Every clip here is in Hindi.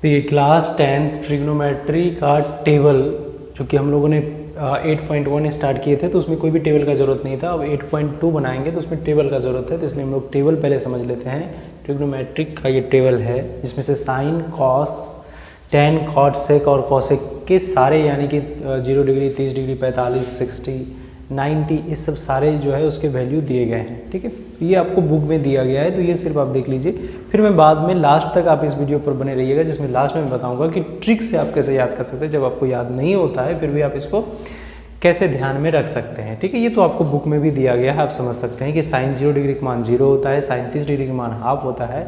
तो ये क्लास 10th ट्रिग्नोमेट्री का टेबल जो कि हम लोगों ने 8.1 स्टार्ट किए थे, तो उसमें कोई भी टेबल का ज़रूरत नहीं था। अब 8.2 बनाएंगे तो उसमें टेबल का ज़रूरत है, तो इसलिए हम लोग टेबल पहले समझ लेते हैं। ट्रिग्नोमेट्रिक का ये टेबल है जिसमें से साइन, कॉस, टेन, कॉट, सेक और कॉसेक के सारे यानी कि 0 डिग्री, 30 डिग्री, 45, 60, 90 ये सब सारे जो है उसके वैल्यू दिए गए हैं। ठीक है, ये आपको बुक में दिया गया है, तो ये सिर्फ आप देख लीजिए। फिर मैं बाद में लास्ट तक आप इस वीडियो पर बने रहिएगा, जिसमें लास्ट में बताऊंगा कि ट्रिक से आप कैसे याद कर सकते हैं। जब आपको याद नहीं होता है फिर भी आप इसको कैसे ध्यान में रख सकते हैं। ठीक है, ये तो आपको बुक में भी दिया गया है, आप समझ सकते हैं कि साइन 0 डिग्री का मान 0 होता है, साइन 30 डिग्री का मान हाफ होता है,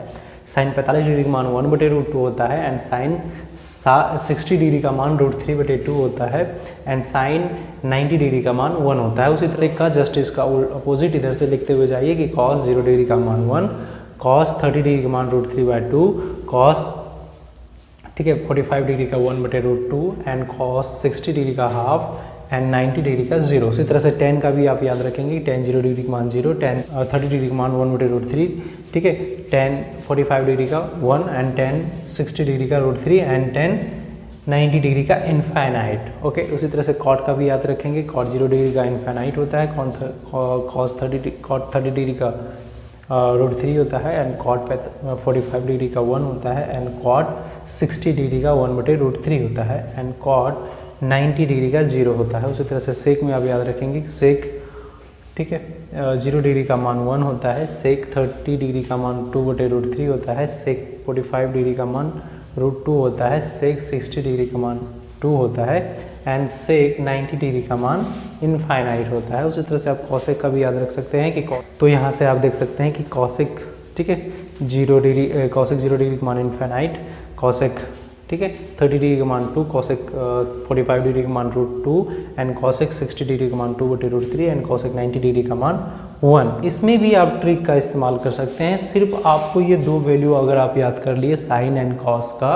साइन 45 डिग्री का मान 1/√2 होता है, एंड साइन 60 डिग्री का मान √3/2 होता है, एंड साइन 90 डिग्री का मान 1 होता है। उसी तरह का जस्ट इसका अपोजिट इधर से लिखते हुए जाइए कि कॉस 0 डिग्री का मान 1, कॉस 30 डिग्री का मान √3/2, कॉस ठीक है 45 डिग्री का 1/√2, एंड कॉस 60 डिग्री का हाफ, एंड 90 डिग्री का 0। उसी तरह से 10 का भी आप याद रखेंगे, 10 0 डिग्री का मान 0, 10 30 डिग्री का मान 1/√3, ठीक है, 10 45 डिग्री का 1, एंड 10 60 डिग्री का √3, एंड 10 90 डिग्री का इनफाइनाइट। ओके, उसी तरह से कॉट का भी याद रखेंगे, कॉट 0 डिग्री का इनफाइनाइट होता है, कॉस 30 डिग्री का √3 होता है, एंड कॉट 45 डिग्री का 1 होता है, एंड कॉट 60 डिग्री का 1/√3 होता है, एंड कॉट 90 डिग्री का 0 होता है। उसी तरह से सेक में आप याद रखेंगे, सेक ठीक है 0 डिग्री का मान 1 होता है, सेक 30 डिग्री का मान 2/√3 होता है, सेक 45 डिग्री का मान √2 होता है, सेक 60 डिग्री का मान 2 होता है, एंड सेक 90 डिग्री का मान इनफाइनाइट होता है। उसी तरह से आप कॉसेक का भी याद रख सकते हैं कि तो यहाँ से आप देख सकते हैं कि कॉसेक ठीक है 0 डिग्री, कॉसेक 0 डिग्री का मान इनफाइनाइट, कॉसेक ठीक है 30 डिग्री का मान 2, कॉसेक 45 डिग्री का मान √2, एंड कॉसेक 60 डिग्री का मान 2/√3, एंड कॉसेक 90 डिग्री का मान 1। इसमें भी आप ट्रिक का इस्तेमाल कर सकते हैं। सिर्फ आपको ये दो वैल्यू अगर आप याद कर लिए साइन एंड कॉस का,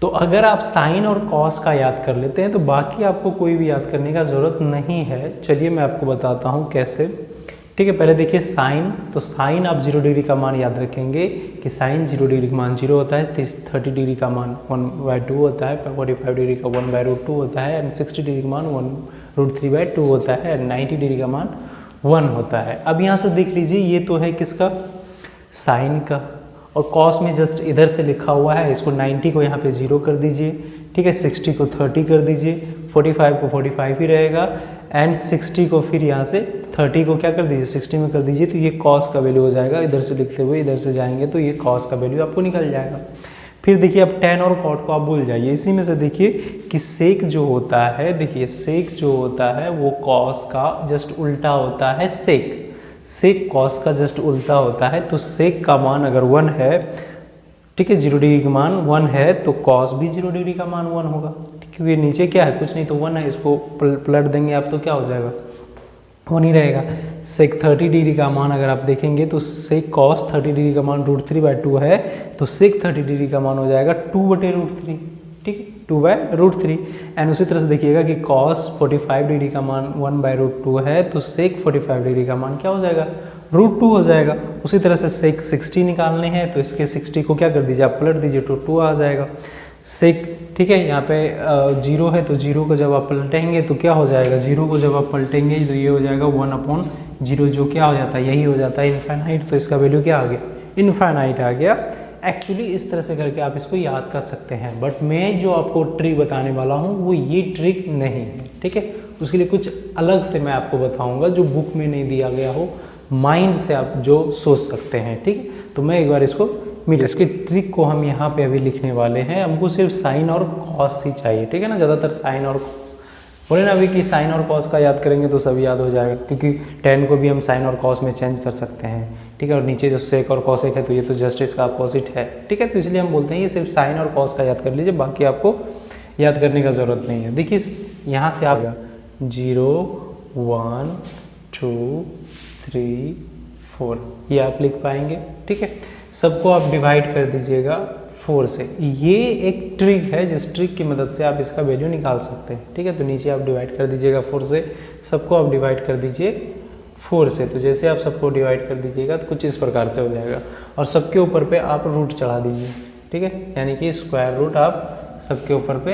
तो अगर आप साइन और कॉस का याद कर लेते हैं तो बाकी आपको कोई भी याद करने का ज़रूरत नहीं है। चलिए मैं आपको बताता हूँ कैसे। ठीक है, पहले देखिए साइन, तो साइन आप 0 डिग्री का मान याद रखेंगे कि साइन 0 डिग्री का मान 0 होता है, 30 डिग्री का मान 1/2 होता है, 45 डिग्री का 1/√2 होता है, एंड 60 डिग्री का मान 1√3/2 होता है, एंड 90 डिग्री का मान 1 होता है। अब यहाँ से देख लीजिए ये तो है किसका, साइन का, और कॉस में जस्ट इधर से लिखा हुआ है, इसको 90 को यहाँ पे 0 कर दीजिए, ठीक है 60 को 30 कर दीजिए, 45 को 45 ही रहेगा, एंड 60 को फिर यहाँ से 30 को क्या कर दीजिए 60 में कर दीजिए, तो ये कॉस का वैल्यू हो जाएगा। इधर से लिखते हुए इधर से जाएंगे तो ये कॉस का वैल्यू आपको निकल जाएगा। फिर देखिए अब टेन और कॉट को आप भूल जाइए। इसी में से देखिए कि सेक जो होता है, देखिए सेक जो होता है वो कॉस का जस्ट उल्टा होता है, सेक कॉस का जस्ट उल्टा होता है। तो सेक का मान अगर 1 है, ठीक है 0 डिग्री का मान 1 है, तो कॉस भी 0 डिग्री का मान 1 होगा, क्योंकि नीचे क्या है कुछ नहीं तो 1 है, इसको पलट देंगे आप तो क्या हो जाएगा 1 ही रहेगा। सेक 30 डिग्री का मान अगर आप देखेंगे तो सेक कॉस 30 डिग्री का मान √3/2 है, तो सेक 30 डिग्री का मान हो जाएगा 2/√3, ठीक है 2/√3। एंड उसी तरह से देखिएगा कि कॉस 45 डिग्री का मान 1/√2 है, तो सेक 45 डिग्री का मान क्या हो जाएगा √2 हो जाएगा। उसी तरह से सेक 60 निकालने हैं, तो इसके 60 को क्या कर दीजिए आप पलट दीजिए तो 2 आ जाएगा। सेक ठीक है यहाँ पे 0 है, तो 0 को जब आप पलटेंगे तो क्या हो जाएगा, 0 को जब आप पलटेंगे तो ये हो जाएगा 1/0, जो क्या हो जाता है यही हो जाता है इनफाइनाइट। तो इसका वैल्यू क्या आ गया इनफाइनाइट आ गया। एक्चुअली इस तरह से करके आप इसको याद कर सकते हैं, बट मैं जो आपको ट्रिक बताने वाला हूँ वो ये ट्रिक नहीं है, ठीक है। उसके लिए कुछ अलग से मैं आपको बताऊँगा जो बुक में नहीं दिया गया हो, माइंड से आप जो सोच सकते हैं, ठीक है। तो मैं एक बार इसको इसकी ट्रिक को हम यहाँ पे अभी लिखने वाले हैं। हमको सिर्फ साइन और कॉस ही चाहिए, ठीक है ना, ज़्यादातर साइन और कॉस बोले ना अभी कि साइन और कॉस का याद करेंगे तो सब याद हो जाएगा, क्योंकि 10 को भी हम साइन और कॉस में चेंज कर सकते हैं, ठीक है। और नीचे जो सेक और कॉसेक है तो ये तो जस्ट इसका अपोजिट है, ठीक है। तो इसलिए हम बोलते हैं ये सिर्फ साइन और कॉस का याद कर लीजिए, बाकी आपको याद करने का ज़रूरत नहीं है। देखिए यहाँ से आप 0 1 2 3 4 ये आप लिख पाएंगे, ठीक है। सबको आप डिवाइड कर दीजिएगा 4 से। ये एक ट्रिक है जिस ट्रिक की मदद से आप इसका वैल्यू निकाल सकते हैं, ठीक है। तो नीचे आप डिवाइड कर दीजिएगा 4 से, सबको आप डिवाइड कर दीजिए 4 से। तो जैसे आप सबको डिवाइड कर दीजिएगा तो कुछ इस प्रकार से हो जाएगा, और सबके ऊपर पे आप रूट चढ़ा दीजिए, ठीक है, यानी कि स्क्वायर रूट आप सबके ऊपर पे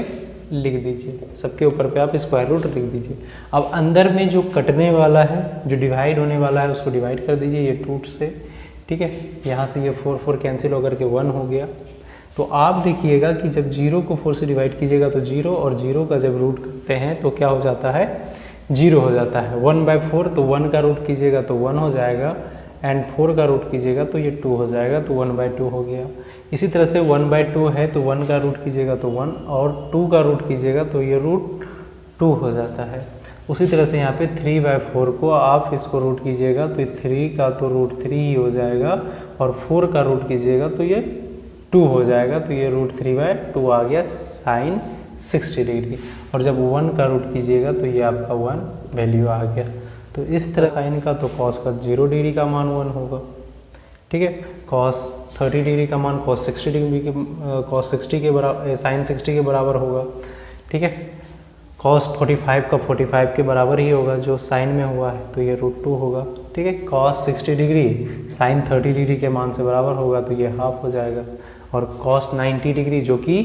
लिख दीजिए, सबके ऊपर पे आप स्क्वायर रूट लिख दीजिए। अब अंदर में जो कटने वाला है, जो डिवाइड होने वाला है, उसको डिवाइड कर दीजिए ये 2 से, ठीक है। यहाँ से ये 4 कैंसिल होकर के 1 हो गया। तो आप देखिएगा कि जब 0 को 4 से डिवाइड कीजिएगा तो 0, और 0 का जब रूट करते हैं तो क्या हो जाता है, 0 हो जाता है। 1/4 तो 1 का रूट कीजिएगा तो 1 हो जाएगा, एंड 4 का रूट कीजिएगा तो ये 2 हो जाएगा, तो 1/2 हो गया। इसी तरह से 1/2 है तो 1 का रूट कीजिएगा तो 1, और 2 का रूट कीजिएगा तो ये रूट 2 हो जाता है। उसी तरह से यहाँ पे 3/4 को आप इसको रूट कीजिएगा तो 3 का तो रूट 3 ही हो जाएगा, और 4 का रूट कीजिएगा तो ये 2 हो जाएगा, तो ये रूट 3/2 आ गया साइन 60 डिग्री। और जब 1 का रूट कीजिएगा तो ये आपका 1 वैल्यू आ गया। तो इस तरह साइन का तो कॉस का 0 डिग्री का मान 1 होगा, ठीक है। कॉस 30 डिग्री का मान कॉस 60 डिग्री के कॉस 60 के बराबर, साइन 60 के बराबर होगा, ठीक है। कॉस 45 का 45 के बराबर ही होगा जो साइन में हुआ है, तो ये रूट 2 होगा, ठीक है। कॉस 60 डिग्री साइन 30 डिग्री के मान से बराबर होगा, तो ये हाफ हो जाएगा। और कॉस 90 डिग्री जो कि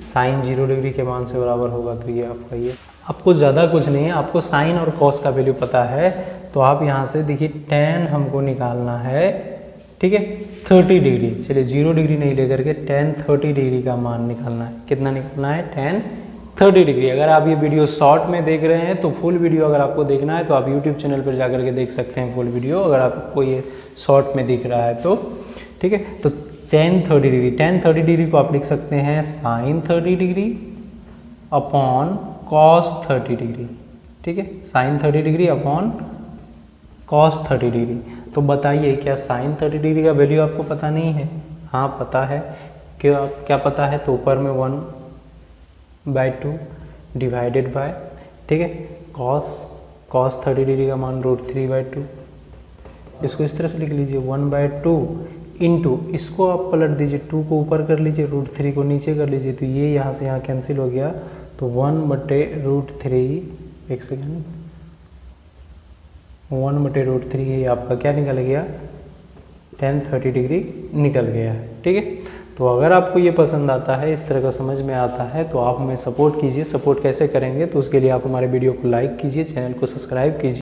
साइन 0 डिग्री के मान से बराबर होगा, तो ये आपका ये। आपको ज़्यादा कुछ नहीं है, आपको साइन और कॉस का वैल्यू पता है, तो आप यहाँ से देखिए tan हमको निकालना है, ठीक है, 30 डिग्री। चलिए 0 डिग्री नहीं लेकर के tan 30 डिग्री का मान निकालना है। कितना निकालना है, tan 30 डिग्री। अगर आप ये वीडियो शॉर्ट में देख रहे हैं तो फुल वीडियो अगर आपको देखना है तो आप यूट्यूब चैनल पर जाकर के देख सकते हैं फुल वीडियो, अगर आपको ये शॉर्ट में दिख रहा है तो, ठीक है। तो tan 30 डिग्री, tan 30 डिग्री को आप लिख सकते हैं sine 30 degree upon cos 30 degree, ठीक है। Sine 30 degree upon cos 30 degree. तो बताइए क्या साइन 30 डिग्री का वैल्यू आपको पता नहीं है? हाँ पता है। क्या पता है? तो ऊपर में 1/2 डिवाइडेड बाय, ठीक है, कॉस 30 डिग्री का मान √3/2। इसको इस तरह से लिख लीजिए 1/2 इंटू, इसको आप पलट दीजिए, 2 को ऊपर कर लीजिए, √3 को नीचे कर लीजिए, तो ये यहाँ से यहाँ कैंसिल हो गया, तो 1/√3, एक सेकेंड, 1/√3 ये आपका क्या निकल गया, tan 30 डिग्री निकल गया है, ठीक है। तो अगर आपको ये पसंद आता है, इस तरह का समझ में आता है, तो आप हमें सपोर्ट कीजिए। सपोर्ट कैसे करेंगे? तो उसके लिए आप हमारे वीडियो को लाइक कीजिए, चैनल को सब्सक्राइब कीजिए।